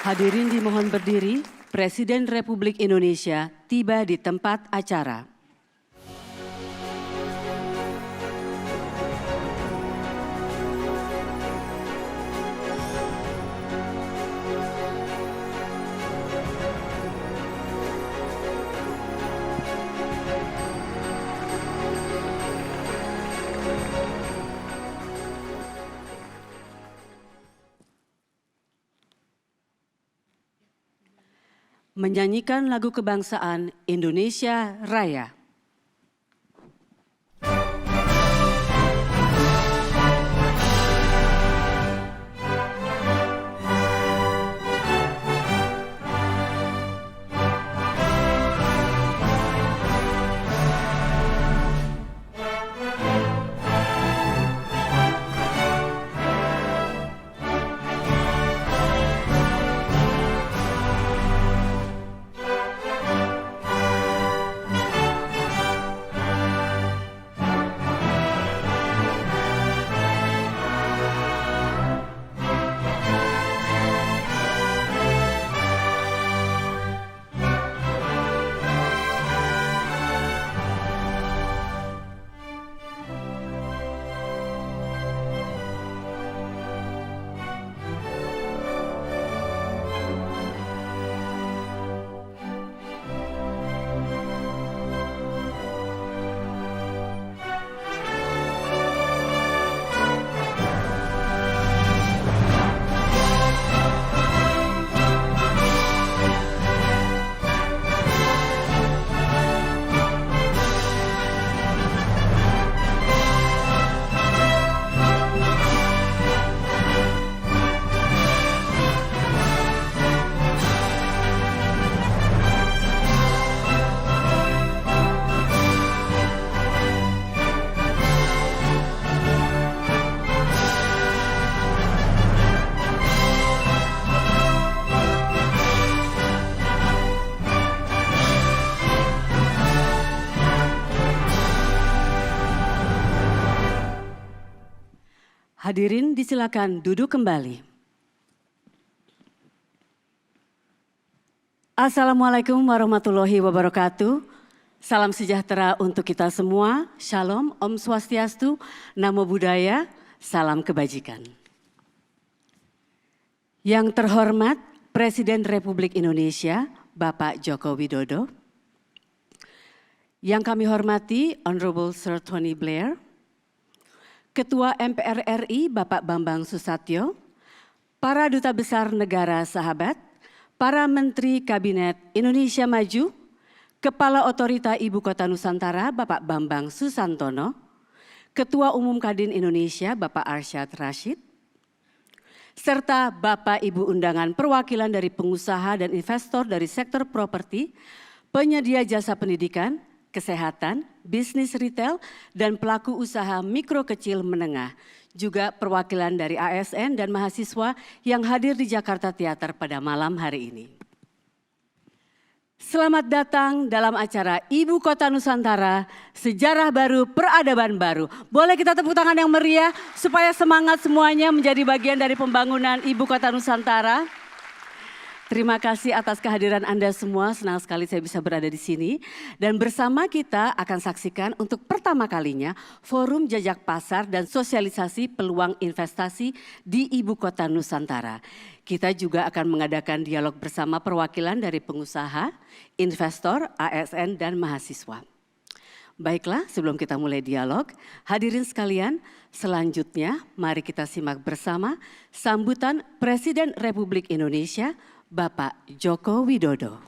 Hadirin dimohon berdiri, Presiden Republik Indonesia tiba di tempat acara. Menyanyikan lagu kebangsaan Indonesia Raya. Hadirin disilakan duduk kembali. Assalamualaikum warahmatullahi wabarakatuh. Salam sejahtera untuk kita semua. Shalom, Om Swastiastu, Namo Buddhaya, salam kebajikan. Yang terhormat Presiden Republik Indonesia, Bapak Joko Widodo. Yang kami hormati Honorable Sir Tony Blair. Ketua MPR RI Bapak Bambang Susatyo, para duta besar negara sahabat, para menteri Kabinet Indonesia Maju, Kepala Otorita Ibu Kota Nusantara Bapak Bambang Susantono, Ketua Umum Kadin Indonesia Bapak Arsyad Rashid, serta Bapak Ibu undangan perwakilan dari pengusaha dan investor dari sektor properti, penyedia jasa pendidikan, kesehatan, bisnis retail, dan pelaku usaha mikro kecil menengah. Juga perwakilan dari ASN dan mahasiswa yang hadir di Jakarta Theater pada malam hari ini. Selamat datang dalam acara Ibu Kota Nusantara, Sejarah Baru, Peradaban Baru. Boleh kita tepuk tangan yang meriah supaya semangat semuanya menjadi bagian dari pembangunan Ibu Kota Nusantara. Terima kasih atas kehadiran Anda semua, senang sekali saya bisa berada di sini. Dan bersama kita akan saksikan untuk pertama kalinya Forum Jajak Pasar dan Sosialisasi Peluang Investasi di Ibu Kota Nusantara. Kita juga akan mengadakan dialog bersama perwakilan dari pengusaha, investor, ASN, dan mahasiswa. Baiklah, sebelum kita mulai dialog, hadirin sekalian, selanjutnya mari kita simak bersama sambutan Presiden Republik Indonesia, Bapak Joko Widodo.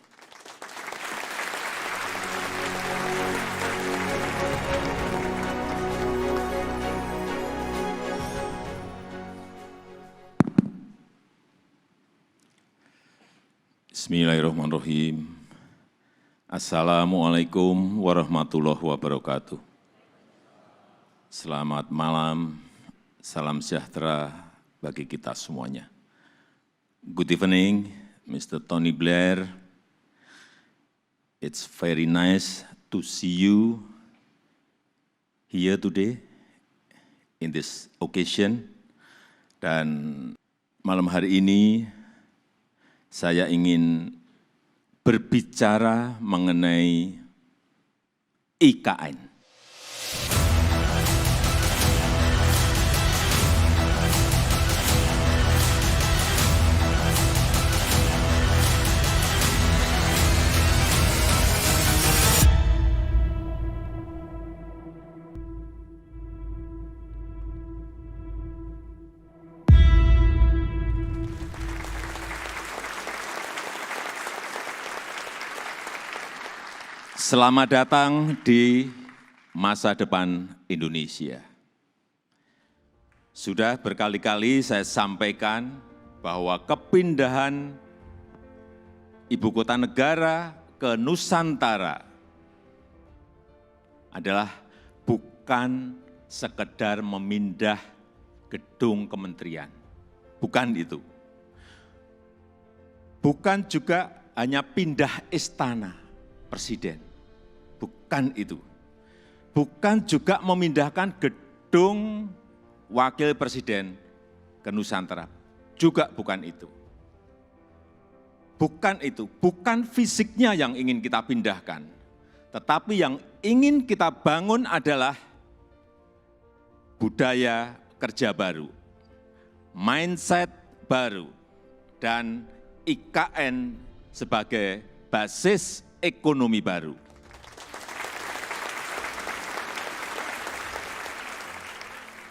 Bismillahirrahmanirrahim. Assalamualaikum warahmatullahi wabarakatuh. Selamat malam, salam sejahtera bagi kita semuanya. Good evening, Mr. Tony Blair. It's very nice to see you here today in this occasion. Dan malam hari ini saya ingin berbicara mengenai IKN. Selamat datang di masa depan Indonesia. Sudah berkali-kali saya sampaikan bahwa kepindahan ibu kota negara ke Nusantara adalah bukan sekedar memindah gedung kementerian. Bukan itu. Bukan juga hanya pindah istana presiden. Bukan itu. Bukan juga memindahkan gedung wakil presiden ke Nusantara. Juga bukan itu. Bukan itu. Bukan fisiknya yang ingin kita pindahkan. Tetapi yang ingin kita bangun adalah budaya kerja baru, mindset baru, dan IKN sebagai basis ekonomi baru.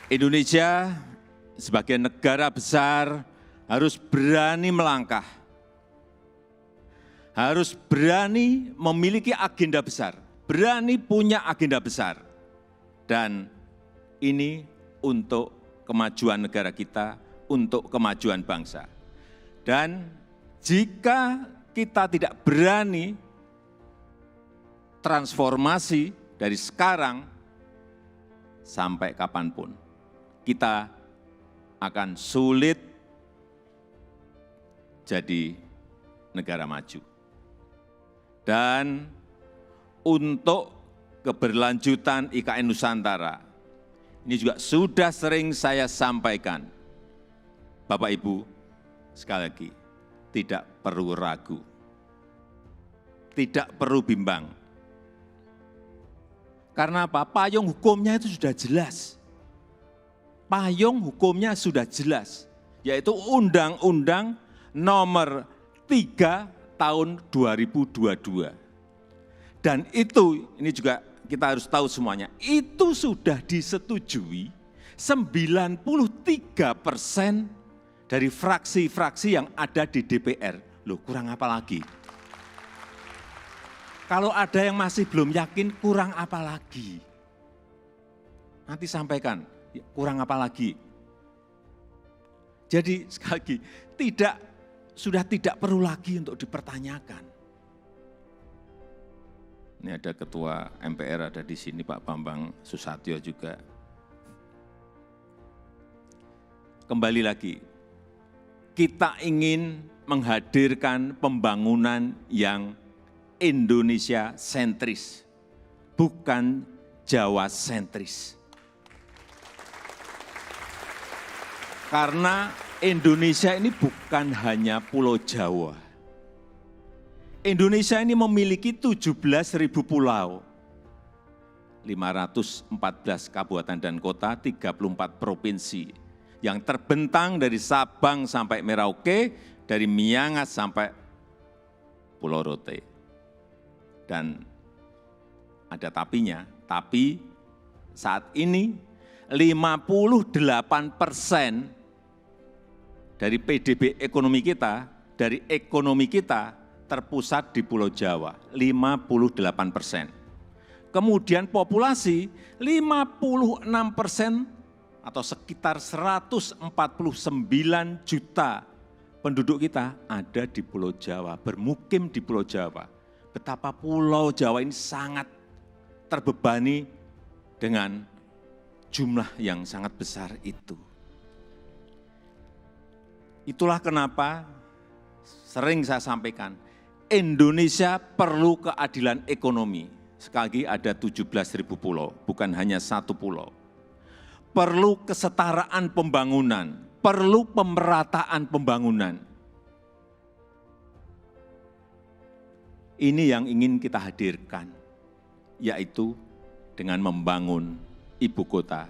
Indonesia sebagai negara besar harus berani melangkah, harus berani memiliki agenda besar, berani punya agenda besar. Dan ini untuk kemajuan negara kita, untuk kemajuan bangsa. Dan jika kita tidak berani transformasi dari sekarang sampai kapanpun, kita akan sulit jadi negara maju. Dan untuk keberlanjutan IKN Nusantara, ini juga sudah sering saya sampaikan, Bapak Ibu, sekali lagi, tidak perlu ragu, tidak perlu bimbang. Karena apa? Payung hukumnya itu sudah jelas. Payung hukumnya sudah jelas, yaitu Undang-Undang Nomor 3 Tahun 2022. Dan itu, ini juga kita harus tahu semuanya, itu sudah disetujui 93% dari fraksi-fraksi yang ada di DPR. Loh, kurang apa lagi? Kalau ada yang masih belum yakin, kurang apa lagi? Nanti sampaikan, kurang apa lagi? Jadi sekali lagi, sudah tidak perlu lagi untuk dipertanyakan. Ini ada Ketua MPR ada di sini, Pak Bambang Susatyo juga. Kembali lagi, kita ingin menghadirkan pembangunan yang Indonesia sentris, bukan Jawa sentris. Karena Indonesia ini bukan hanya Pulau Jawa. Indonesia ini memiliki 17.000 pulau, 514 kabupaten dan kota, 34 provinsi, yang terbentang dari Sabang sampai Merauke, dari Miangas sampai Pulau Rote. Dan ada tapinya, tapi saat ini 58% dari PDB ekonomi kita, dari ekonomi kita terpusat di Pulau Jawa, 58%. Kemudian populasi 56% atau sekitar 149 juta penduduk kita ada di Pulau Jawa, bermukim di Pulau Jawa. Betapa Pulau Jawa ini sangat terbebani dengan jumlah yang sangat besar itu. Itulah kenapa sering saya sampaikan, Indonesia perlu keadilan ekonomi. Sekali lagi ada 17.000 pulau, bukan hanya satu pulau. Perlu kesetaraan pembangunan, perlu pemerataan pembangunan. Ini yang ingin kita hadirkan, yaitu dengan membangun ibu kota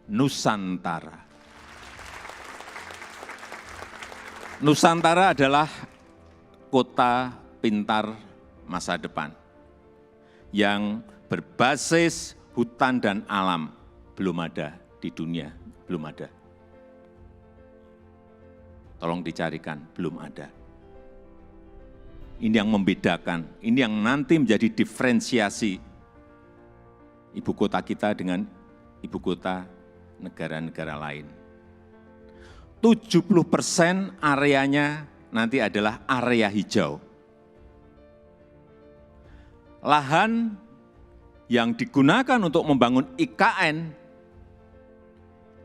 Nusantara. Nusantara adalah kota pintar masa depan yang berbasis hutan dan alam. Belum ada di dunia, belum ada. Tolong dicarikan, belum ada. Ini yang membedakan, ini yang nanti menjadi diferensiasi ibu kota kita dengan ibu kota negara-negara lain. 70% areanya nanti adalah area hijau. Lahan yang digunakan untuk membangun IKN,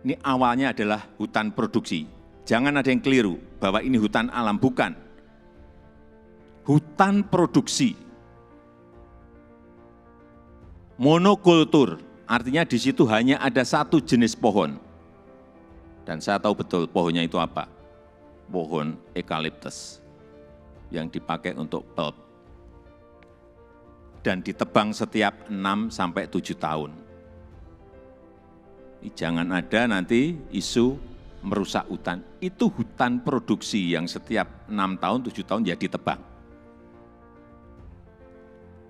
ini awalnya adalah hutan produksi. Jangan ada yang keliru bahwa ini hutan alam, bukan. Hutan produksi. Monokultur, artinya di situ hanya ada satu jenis pohon. Dan saya tahu betul pohonnya itu apa. Pohon eukaliptus yang dipakai untuk pulp. Dan ditebang setiap 6-7 tahun. Jangan ada nanti isu merusak hutan. Itu hutan produksi yang setiap 6 tahun, 7 tahun ya ditebang.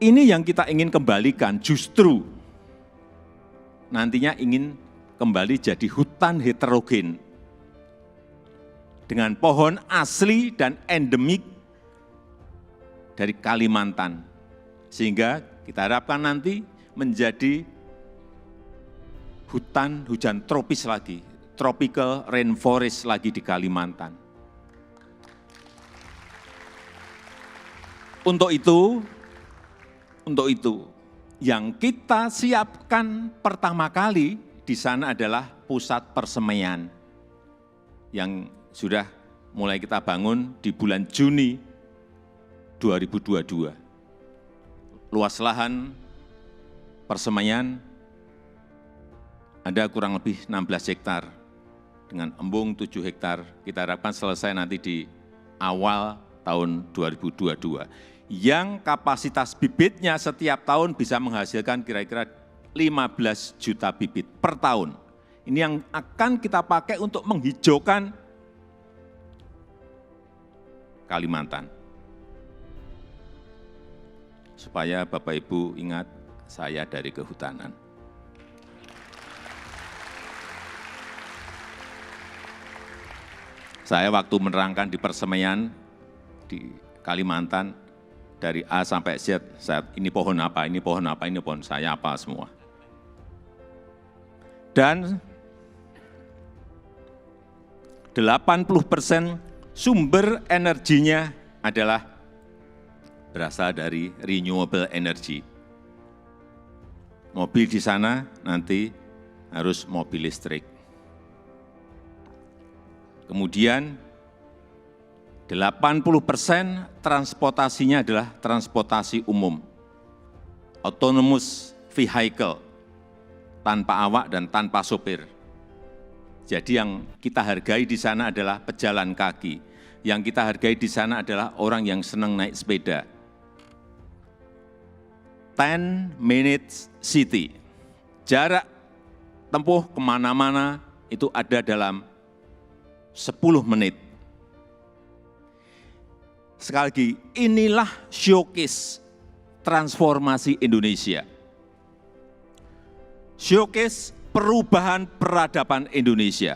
Ini yang kita ingin kembalikan, justru nantinya ingin kembali jadi hutan heterogen dengan pohon asli dan endemik dari Kalimantan. Sehingga kita harapkan nanti menjadi hutan hujan tropis lagi, tropical rainforest lagi di Kalimantan. Untuk itu, yang kita siapkan pertama kali di sana adalah pusat persemaian yang sudah mulai kita bangun di bulan Juni 2022. Luas lahan persemaian ada kurang lebih 16 hektar dengan embung 7 hektar. Kita harapkan selesai nanti di awal tahun 2022. Yang kapasitas bibitnya setiap tahun bisa menghasilkan kira-kira 15 juta bibit per tahun. Ini yang akan kita pakai untuk menghijaukan Kalimantan. Supaya Bapak Ibu ingat saya dari kehutanan. Saya waktu menerangkan di persemaian di Kalimantan, dari A sampai Z, ini pohon apa, ini pohon apa, ini pohon saya apa semua. Dan 80% sumber energinya adalah berasal dari renewable energy. Mobil di sana nanti harus mobil listrik. Kemudian 80% transportasinya adalah transportasi umum, autonomous vehicle, tanpa awak dan tanpa sopir. Jadi yang kita hargai di sana adalah pejalan kaki, yang kita hargai di sana adalah orang yang senang naik sepeda. 10 minutes city, jarak tempuh kemana-mana itu ada dalam 10 menit. Sekali lagi, inilah showcase transformasi Indonesia. Showcase perubahan peradaban Indonesia.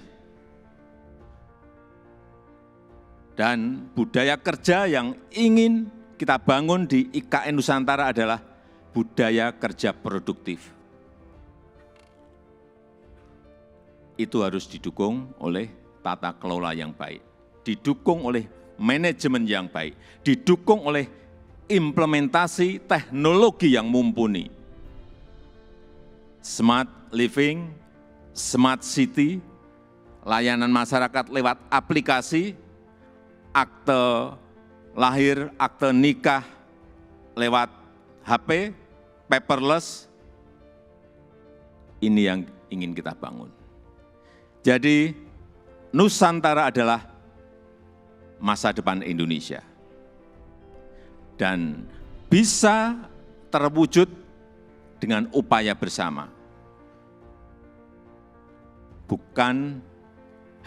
Dan budaya kerja yang ingin kita bangun di IKN Nusantara adalah budaya kerja produktif. Itu harus didukung oleh tata kelola yang baik, didukung oleh manajemen yang baik, didukung oleh implementasi teknologi yang mumpuni. Smart living, smart city, layanan masyarakat lewat aplikasi, akte lahir, akte nikah lewat HP, paperless, ini yang ingin kita bangun. Jadi Nusantara adalah masa depan Indonesia. Dan bisa terwujud dengan upaya bersama. Bukan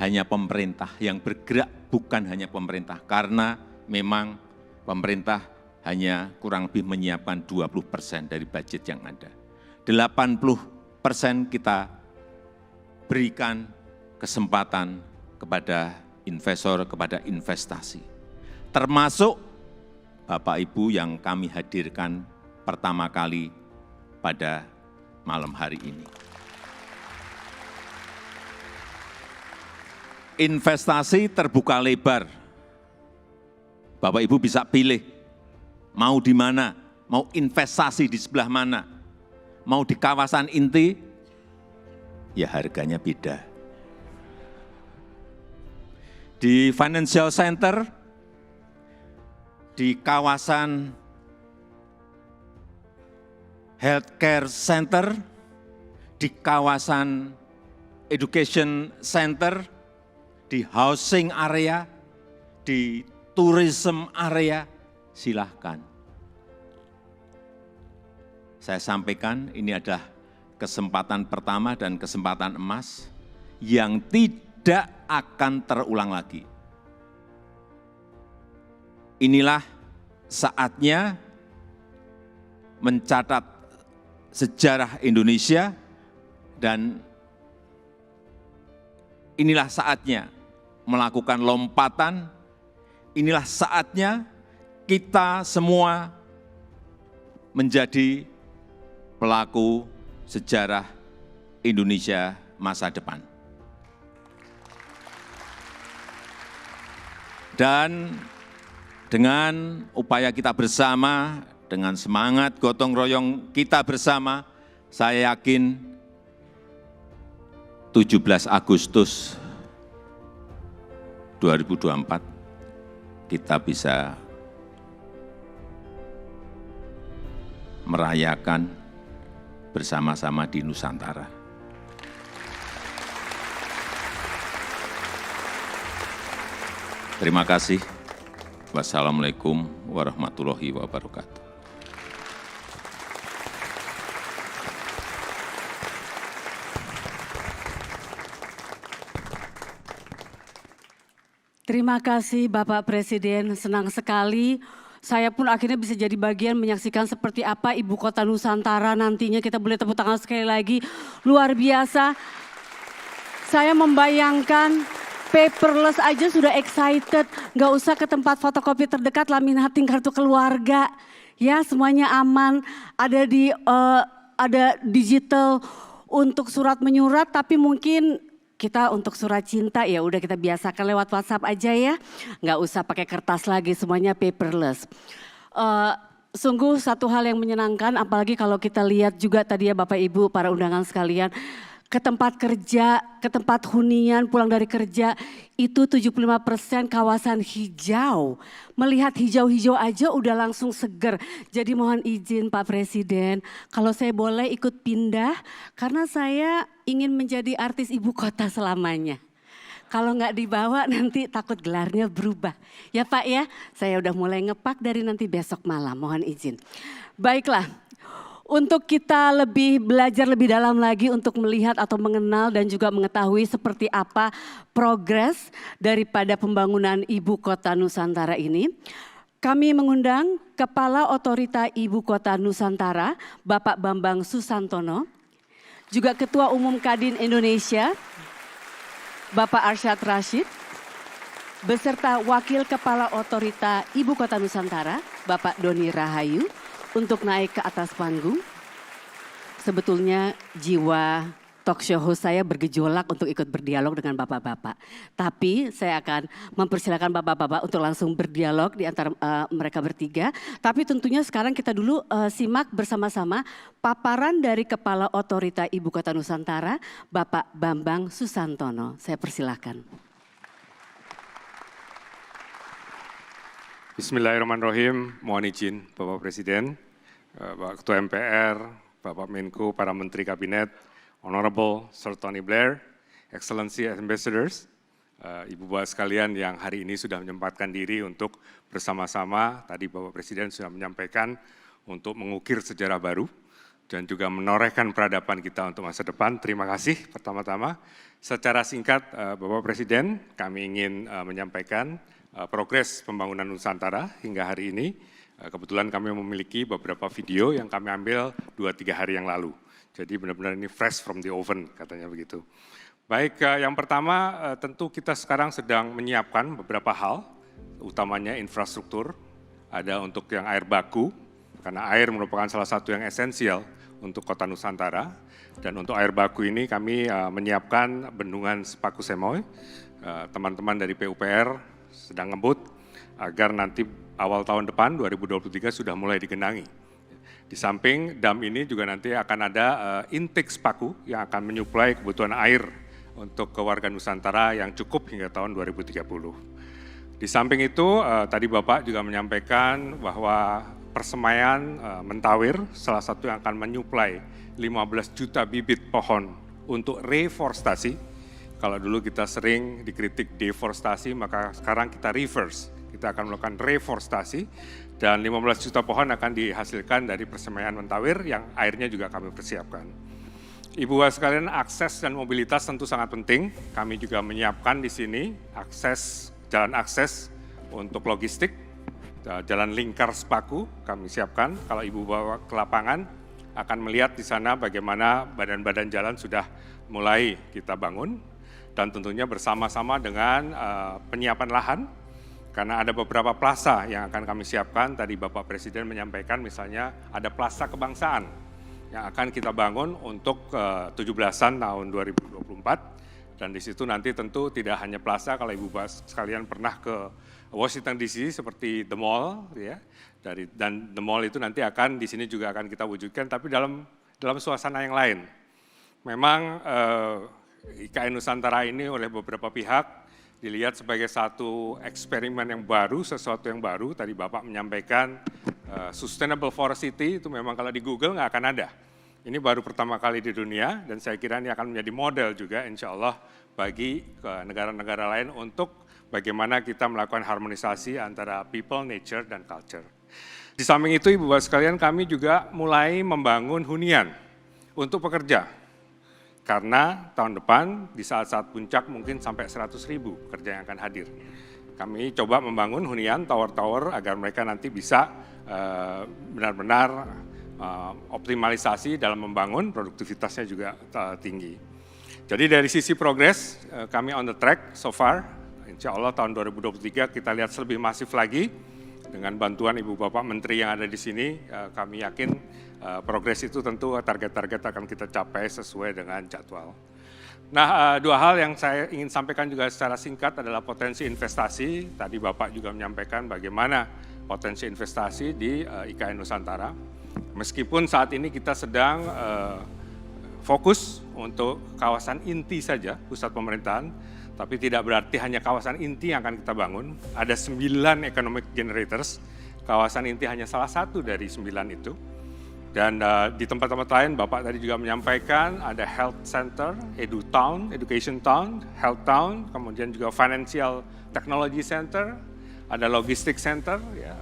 hanya pemerintah yang bergerak, bukan hanya pemerintah, karena memang pemerintah hanya kurang lebih menyiapkan 20% dari budget yang ada. 80% kita berikan kesempatan kepada investor, kepada investasi. Termasuk Bapak Ibu yang kami hadirkan pertama kali pada malam hari ini. Investasi terbuka lebar. Bapak Ibu bisa pilih mau di mana, mau investasi di sebelah mana, mau di kawasan inti, ya harganya beda. Di financial center, di kawasan healthcare center, di kawasan education center, di housing area, di tourism area, silahkan. Saya sampaikan ini adalah kesempatan pertama dan kesempatan emas yang tidak akan terulang lagi. Inilah saatnya mencatat sejarah Indonesia dan inilah saatnya melakukan lompatan, inilah saatnya kita semua menjadi pelaku sejarah Indonesia masa depan. Dan dengan upaya kita bersama, dengan semangat gotong royong kita bersama, saya yakin 17 Agustus 2024 kita bisa merayakan bersama-sama di Nusantara. Terima kasih. Wassalamualaikum warahmatullahi wabarakatuh. Terima kasih Bapak Presiden, senang sekali. Saya pun akhirnya bisa jadi bagian menyaksikan seperti apa Ibu Kota Nusantara nantinya. Kita boleh tepuk tangan sekali lagi, luar biasa. Saya membayangkan paperless aja sudah excited, nggak usah ke tempat fotokopi terdekat, laminating kartu keluarga. Ya semuanya aman, ada digital untuk surat menyurat, tapi mungkin kita untuk surat cinta ya udah kita biasakan lewat WhatsApp aja ya. Nggak usah pakai kertas lagi, semuanya paperless. Sungguh satu hal yang menyenangkan, apalagi kalau kita lihat juga tadi ya Bapak Ibu para undangan sekalian. Ke tempat kerja, ke tempat hunian, pulang dari kerja, itu 75% kawasan hijau. Melihat hijau-hijau aja udah langsung seger. Jadi mohon izin Pak Presiden, kalau saya boleh ikut pindah, karena saya ingin menjadi artis ibu kota selamanya. Kalau nggak dibawa nanti takut gelarnya berubah. Ya Pak ya, saya udah mulai ngepak dari nanti besok malam, mohon izin. Baiklah. Untuk kita belajar lebih dalam lagi untuk melihat atau mengenal dan juga mengetahui seperti apa progres daripada pembangunan Ibu Kota Nusantara ini. Kami mengundang Kepala Otorita Ibu Kota Nusantara, Bapak Bambang Susantono. Juga Ketua Umum Kadin Indonesia, Bapak Arsyad Rashid. Beserta Wakil Kepala Otorita Ibu Kota Nusantara, Bapak Doni Rahayu. Untuk naik ke atas panggung. Sebetulnya jiwa talk show host saya bergejolak untuk ikut berdialog dengan bapak-bapak. Tapi saya akan mempersilakan bapak-bapak untuk langsung berdialog di antara mereka bertiga. Tapi tentunya sekarang kita dulu simak bersama-sama paparan dari Kepala Otorita Ibu Kota Nusantara, Bapak Bambang Susantono. Saya persilakan. Bismillahirrahmanirrahim, mohon izin Bapak Presiden, Bapak Ketua MPR, Bapak Menko, para Menteri Kabinet, Honorable Sir Tony Blair, Excellency Ambassadors, Ibu Bapak sekalian yang hari ini sudah menyempatkan diri untuk bersama-sama, tadi Bapak Presiden sudah menyampaikan untuk mengukir sejarah baru dan juga menorehkan peradaban kita untuk masa depan. Terima kasih pertama-tama. Secara singkat Bapak Presiden, kami ingin menyampaikan progres pembangunan Nusantara hingga hari ini. Kebetulan kami memiliki beberapa video yang kami ambil 2-3 hari yang lalu. Jadi benar-benar ini fresh from the oven, katanya begitu. Baik, yang pertama tentu kita sekarang sedang menyiapkan beberapa hal, utamanya infrastruktur, ada untuk yang air baku, karena air merupakan salah satu yang esensial untuk Kota Nusantara, dan untuk air baku ini kami menyiapkan bendungan Sepaku Semoy, teman-teman dari PUPR sedang ngebut, agar nanti awal tahun depan, 2023 sudah mulai digenangi. Di samping dam ini juga nanti akan ada intake Sepaku yang akan menyuplai kebutuhan air untuk warga Nusantara yang cukup hingga tahun 2030. Di samping itu, tadi Bapak juga menyampaikan bahwa persemaian Mentawir, salah satu yang akan menyuplai 15 juta bibit pohon untuk reforestasi. Kalau dulu kita sering dikritik deforestasi, maka sekarang kita reverse. Kita akan melakukan reforestasi, dan 15 juta pohon akan dihasilkan dari persemaian Mentawir yang airnya juga kami persiapkan. Ibu Bapak sekalian, akses dan mobilitas tentu sangat penting. Kami juga menyiapkan di sini jalan akses untuk logistik, jalan lingkar Sepaku kami siapkan. Kalau Ibu Bapak ke lapangan akan melihat di sana bagaimana badan-badan jalan sudah mulai kita bangun, dan tentunya bersama-sama dengan penyiapan lahan, karena ada beberapa plaza yang akan kami siapkan. Tadi Bapak Presiden menyampaikan misalnya ada plaza kebangsaan yang akan kita bangun untuk 17-an tahun 2024, dan di situ nanti tentu tidak hanya plaza. Kalau Ibu Bapak sekalian pernah ke Washington DC seperti The Mall, ya, dan The Mall itu nanti akan di sini juga akan kita wujudkan, tapi dalam suasana yang lain. Memang IKN Nusantara ini oleh beberapa pihak dilihat sebagai satu eksperimen yang baru, sesuatu yang baru. Tadi Bapak menyampaikan Sustainable Forest City, itu memang kalau di Google nggak akan ada. Ini baru pertama kali di dunia, dan saya kira ini akan menjadi model juga insya Allah bagi negara-negara lain untuk bagaimana kita melakukan harmonisasi antara people, nature, dan culture. Di samping itu Ibu Bapak sekalian, kami juga mulai membangun hunian untuk pekerja. Karena tahun depan di saat-saat puncak mungkin sampai 100.000 pekerja yang akan hadir. Kami coba membangun hunian tower-tower agar mereka nanti bisa benar-benar optimalisasi dalam membangun, produktivitasnya juga tinggi. Jadi dari sisi progres kami on the track so far. Insya Allah tahun 2023 kita lihat lebih masif lagi dengan bantuan Ibu Bapak Menteri yang ada di sini. Kami yakin progres itu tentu target-target akan kita capai sesuai dengan jadwal. Nah, dua hal yang saya ingin sampaikan juga secara singkat adalah potensi investasi. Tadi Bapak juga menyampaikan bagaimana potensi investasi di IKN Nusantara. Meskipun saat ini kita sedang fokus untuk kawasan inti saja, pusat pemerintahan, tapi tidak berarti hanya kawasan inti yang akan kita bangun. Ada 9 economic generators, kawasan inti hanya salah satu dari 9 itu. Dan di tempat-tempat lain Bapak tadi juga menyampaikan ada health center, education town, health town, kemudian juga financial technology center, ada logistic center. Ya.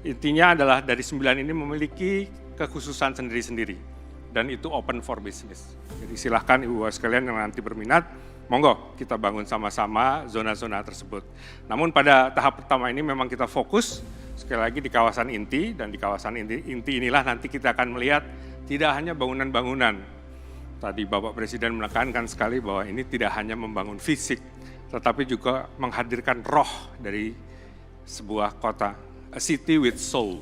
Intinya adalah dari 9 ini memiliki kekhususan sendiri-sendiri, dan itu open for business. Jadi silahkan Ibu Bapak sekalian yang nanti berminat, monggo kita bangun sama-sama zona-zona tersebut. Namun pada tahap pertama ini memang kita fokus sekali lagi di kawasan inti, dan di kawasan inti inilah nanti kita akan melihat tidak hanya bangunan-bangunan. Tadi Bapak Presiden menekankan sekali bahwa ini tidak hanya membangun fisik, tetapi juga menghadirkan roh dari sebuah kota, a city with soul,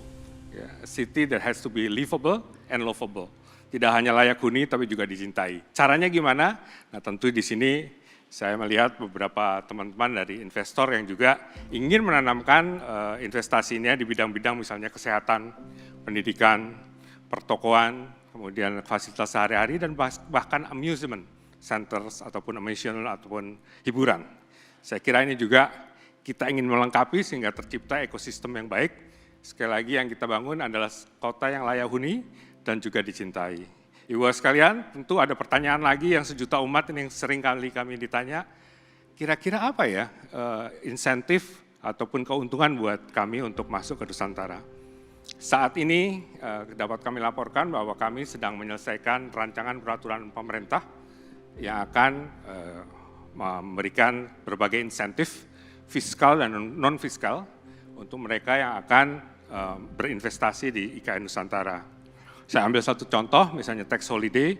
a city that has to be livable and lovable. Tidak hanya layak huni, tapi juga dicintai. Caranya gimana? Nah tentu di sini saya melihat beberapa teman-teman dari investor yang juga ingin menanamkan investasinya di bidang-bidang misalnya kesehatan, pendidikan, pertokoan, kemudian fasilitas sehari-hari, dan bahkan amusement centers ataupun amusement ataupun hiburan. Saya kira ini juga kita ingin melengkapi sehingga tercipta ekosistem yang baik. Sekali lagi yang kita bangun adalah kota yang layak huni dan juga dicintai. Ibu sekalian, tentu ada pertanyaan lagi yang sejuta umat ini yang sering kali kami ditanya. kira-kira apa ya insentif ataupun keuntungan buat kami untuk masuk ke Nusantara. Saat ini dapat kami laporkan bahwa kami sedang menyelesaikan rancangan peraturan pemerintah yang akan memberikan berbagai insentif fiskal dan non-fiskal untuk mereka yang akan berinvestasi di IKN Nusantara. Saya ambil satu contoh, misalnya tax holiday.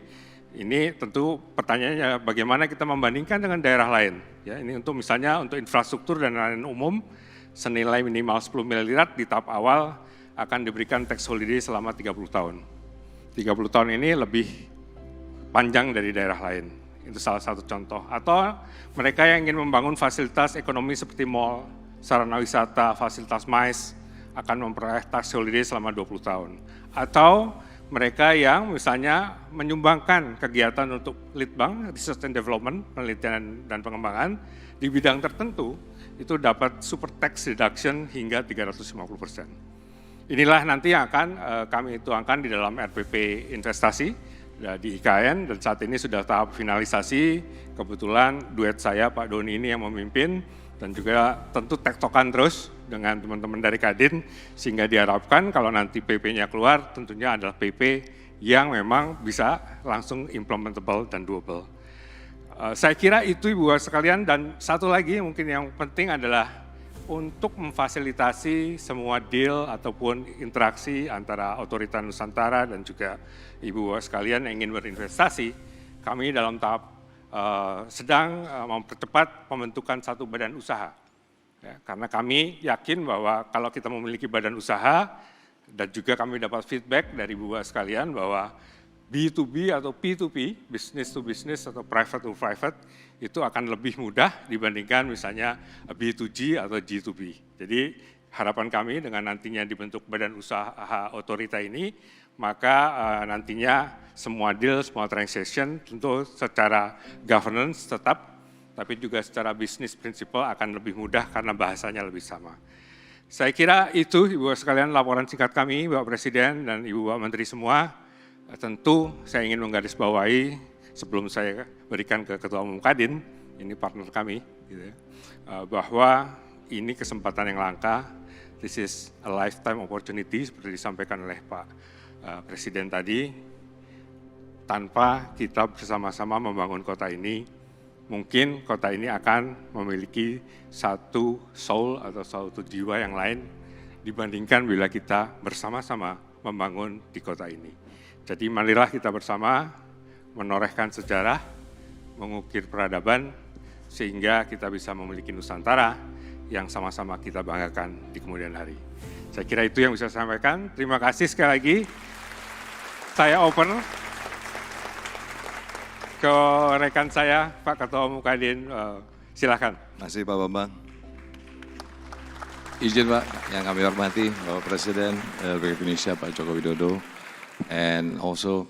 Ini tentu pertanyaannya bagaimana kita membandingkan dengan daerah lain. Ya, ini untuk misalnya untuk infrastruktur dan lain-lain umum senilai minimal 10 miliar di tahap awal akan diberikan tax holiday selama 30 tahun. 30 tahun ini lebih panjang dari daerah lain. Itu salah satu contoh. Atau mereka yang ingin membangun fasilitas ekonomi seperti mall, sarana wisata, fasilitas MICE akan memperoleh tax holiday selama 20 tahun. Atau mereka yang misalnya menyumbangkan kegiatan untuk Litbang, Research and Development, penelitian dan pengembangan di bidang tertentu, itu dapat super tax reduction hingga 350%. Inilah nanti yang akan kami tuangkan di dalam RPP investasi di IKN, dan saat ini sudah tahap finalisasi. Kebetulan duet saya Pak Doni ini yang memimpin, dan juga tentu tektokan terus dengan teman-teman dari Kadin, sehingga diharapkan kalau nanti PP-nya keluar tentunya adalah PP yang memang bisa langsung implementable dan doable. Saya kira itu Ibu Bapak sekalian, dan satu lagi mungkin yang penting adalah untuk memfasilitasi semua deal ataupun interaksi antara Otoritas Nusantara dan juga Ibu Bapak sekalian yang ingin berinvestasi, kami dalam tahap sedang mempercepat pembentukan satu badan usaha. Ya, karena kami yakin bahwa kalau kita memiliki badan usaha, dan juga kami dapat feedback dari Ibu Bapak sekalian bahwa B2B atau P2P, business to business atau private to private, itu akan lebih mudah dibandingkan misalnya B2G atau G2B. Jadi harapan kami dengan nantinya dibentuk badan usaha otorita ini, maka nantinya semua deal, semua transaction tentu secara governance tetap, tapi juga secara bisnis prinsipal akan lebih mudah karena bahasanya lebih sama. Saya kira itu Ibu Bapak sekalian laporan singkat kami, Bapak Presiden dan Ibu Bapak Menteri semua. Tentu saya ingin menggarisbawahi sebelum saya berikan ke Ketua Umum Kadin, ini partner kami, gitu ya, bahwa ini kesempatan yang langka, this is a lifetime opportunity seperti disampaikan oleh Pak Presiden tadi. Tanpa kita bersama-sama membangun kota ini, mungkin kota ini akan memiliki satu soul atau satu jiwa yang lain dibandingkan bila kita bersama-sama membangun di kota ini. Jadi marilah kita bersama menorehkan sejarah, mengukir peradaban, sehingga kita bisa memiliki Nusantara yang sama-sama kita banggakan di kemudian hari. Saya kira itu yang bisa saya sampaikan. Terima kasih sekali lagi. Saya open ke rekan saya, Pak Ketua Umum Kadin, silakan. Terima kasih Pak Bambang. Izin Pak, yang kami hormati Bapak Presiden Republik Indonesia Pak Joko Widodo, and also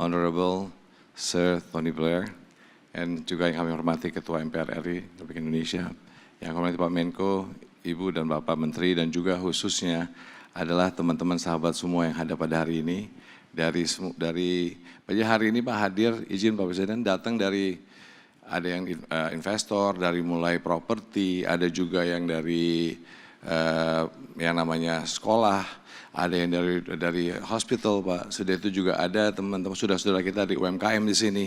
Honorable Sir Tony Blair, and juga yang kami hormati Ketua MPR RI Republik Indonesia, yang kami hormati Pak Menko, Ibu dan Bapak Menteri, dan juga khususnya adalah teman-teman sahabat semua yang ada pada hari ini. Pada hari ini Pak hadir, izin Pak Presiden, datang dari, ada yang investor, dari mulai properti, ada juga yang dari yang namanya sekolah, ada yang dari hospital Pak, sudah itu juga ada teman-teman saudara kita di UMKM di sini,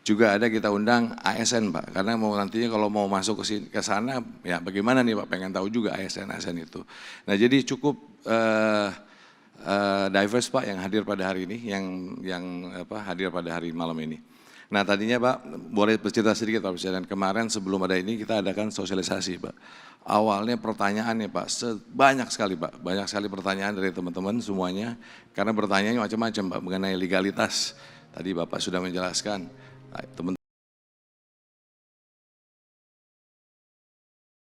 juga ada kita undang ASN Pak, karena mau nantinya kalau mau masuk ke sana, ya bagaimana nih Pak, pengen tahu juga ASN itu. Nah jadi cukup diverse Pak yang hadir pada hari ini, yang hadir pada hari malam ini. Nah tadinya Pak, boleh bercerita sedikit Pak Presiden, kemarin sebelum ada ini kita adakan sosialisasi Pak. Awalnya pertanyaannya Pak, banyak sekali Pak, banyak sekali pertanyaan dari teman-teman semuanya, karena bertanya macam-macam Pak mengenai legalitas. Tadi Bapak sudah menjelaskan, teman-teman